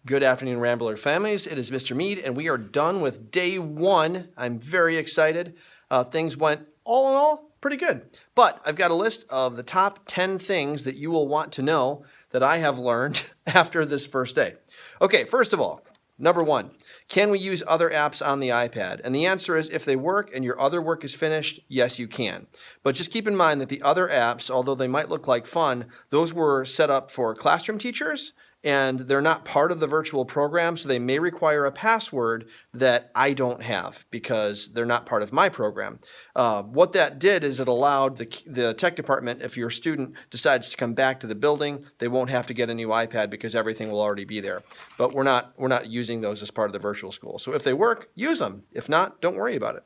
Good afternoon, Rambler families. It is Mr. Mead, and we are done with day one. I'm very excited. Things went, all in all, pretty good. But I've got a list of the top 10 things that you will want to know that I have learned after this first day. Okay, first of all, number one, can we use other apps on the iPad? And the answer is, if they work and your other work is finished, yes, you can. But just keep in mind that the other apps, although they might look like fun, those were set up for classroom teachers, and they're not part of the virtual program, so they may require a password that I don't have because they're not part of my program. What that did is it allowed the tech department, if your student decides to come back to the building, they won't have to get a new iPad because everything will already be there. But we're not using those as part of the virtual school. So if they work, use them. If not, don't worry about it.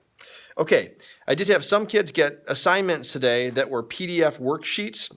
Okay, I did have some kids get assignments today that were PDF worksheets,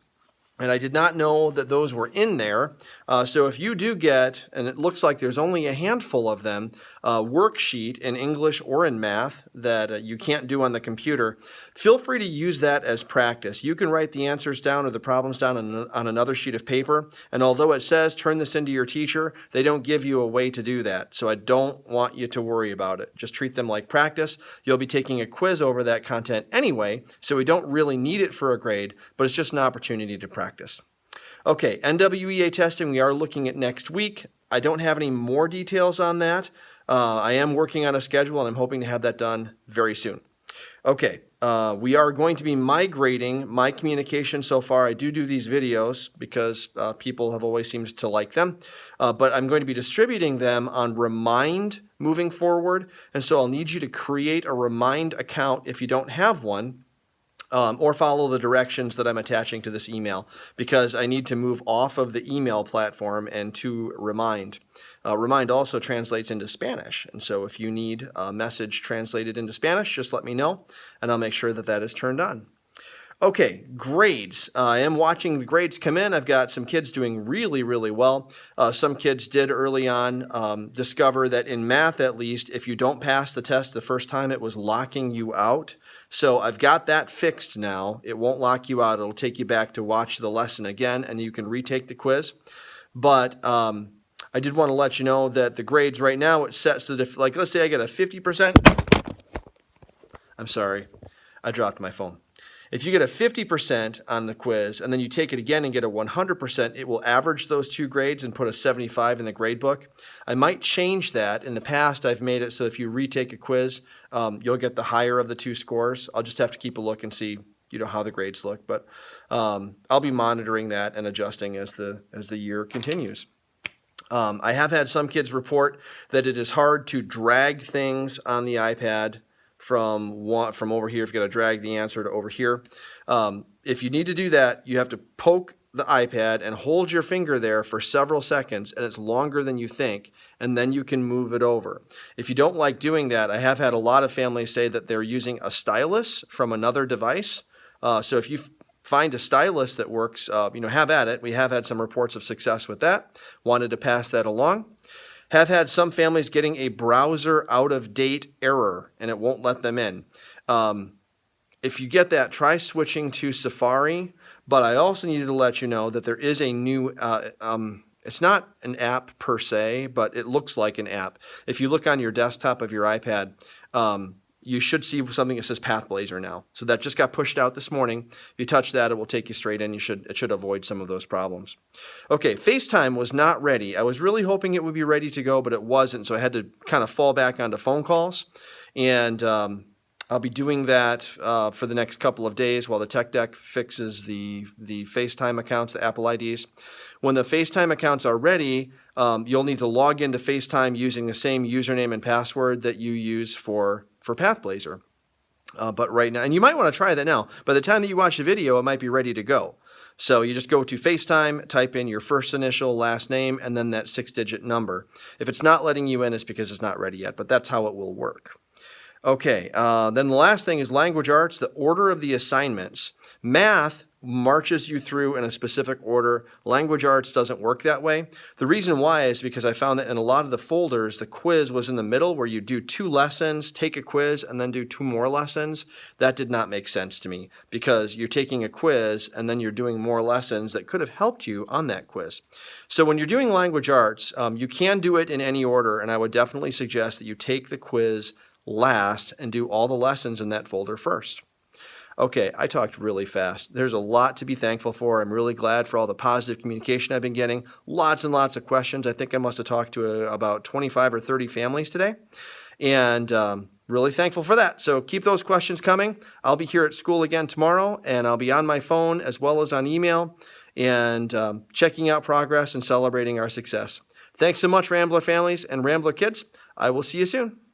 and I did not know that those were in there. So if you do get, and it looks like there's only a handful of them, worksheet in English or in math that you can't do on the computer, feel free to use that as practice. You can write the answers down or the problems down on another sheet of paper. And although it says turn this into your teacher, they don't give you a way to do that. So I don't want you to worry about it. Just treat them like practice. You'll be taking a quiz over that content anyway, so we don't really need it for a grade, but it's just an opportunity to practice. Okay, NWEA testing we are looking at next week. I don't have any more details on that. I am working on a schedule, and I'm hoping to have that done very soon. Okay, we are going to be migrating my communication so far. I do these videos because people have always seemed to like them, but I'm going to be distributing them on Remind moving forward, and so I'll need you to create a Remind account if you don't have one. Or follow the directions that I'm attaching to this email, because I need to move off of the email platform and to Remind. Remind also translates into Spanish, and so if you need a message translated into Spanish, just let me know, and I'll make sure that that is turned on. Okay, grades. I am watching the grades come in. I've got some kids doing really, really well. Some kids did early on discover that in math, at least, if you don't pass the test the first time, it was locking you out. So I've got that fixed now. It won't lock you out. It'll take you back to watch the lesson again, and you can retake the quiz. But I did want to let you know that the grades right now, it's set so that if, like, let's say I get a 50%. I'm sorry, I dropped my phone. If you get a 50% on the quiz and then you take it again and get a 100%, it will average those two grades and put a 75 in the grade book. I might change that. In the past, I've made it so if you retake a quiz, you'll get the higher of the two scores. I'll just have to keep a look and see, how the grades look. But I'll be monitoring that and adjusting as the year continues. I have had some kids report that it is hard to drag things on the iPad from over here. If you've got to drag the answer to over here. If you need to do that, you have to poke the iPad and hold your finger there for several seconds, and it's longer than you think, and then you can move it over. If you don't like doing that, I have had a lot of families say that they're using a stylus from another device. So if you find a stylus that works, have at it. We have had some reports of success with that. Wanted to pass that along. Have had some families getting a browser out-of-date error, and it won't let them in. If you get that, try switching to Safari, but I also needed to let you know that there is a new, it's not an app per se, but it looks like an app. If you look on your desktop of your iPad, you should see something that says PathBlazer now. So that just got pushed out this morning. If you touch that, it will take you straight in. It should avoid some of those problems. Okay, FaceTime was not ready. I was really hoping it would be ready to go, but it wasn't. So I had to kind of fall back onto phone calls. And I'll be doing that for the next couple of days while the tech deck fixes the FaceTime accounts, the Apple IDs. When the FaceTime accounts are ready, you'll need to log into FaceTime using the same username and password that you use for PathBlazer. But right now, and you might want to try that now. By the time that you watch the video, it might be ready to go. So you just go to FaceTime, type in your first initial, last name, and then that 6-digit number. If it's not letting you in, it's because it's not ready yet, but that's how it will work. Okay, then the last thing is language arts, the order of the assignments. Math, marches you through in a specific order. Language arts doesn't work that way. The reason why is because I found that in a lot of the folders, the quiz was in the middle where you do 2 lessons, take a quiz, and then do 2 more lessons. That did not make sense to me because you're taking a quiz and then you're doing more lessons that could have helped you on that quiz. So when you're doing language arts, you can do it in any order, and I would definitely suggest that you take the quiz last and do all the lessons in that folder first. Okay, I talked really fast. There's a lot to be thankful for. I'm really glad for all the positive communication I've been getting. Lots and lots of questions. I think I must have talked to about 25 or 30 families today. And really thankful for that. So keep those questions coming. I'll be here at school again tomorrow, and I'll be on my phone as well as on email and checking out progress and celebrating our success. Thanks so much, Rambler families and Rambler kids. I will see you soon.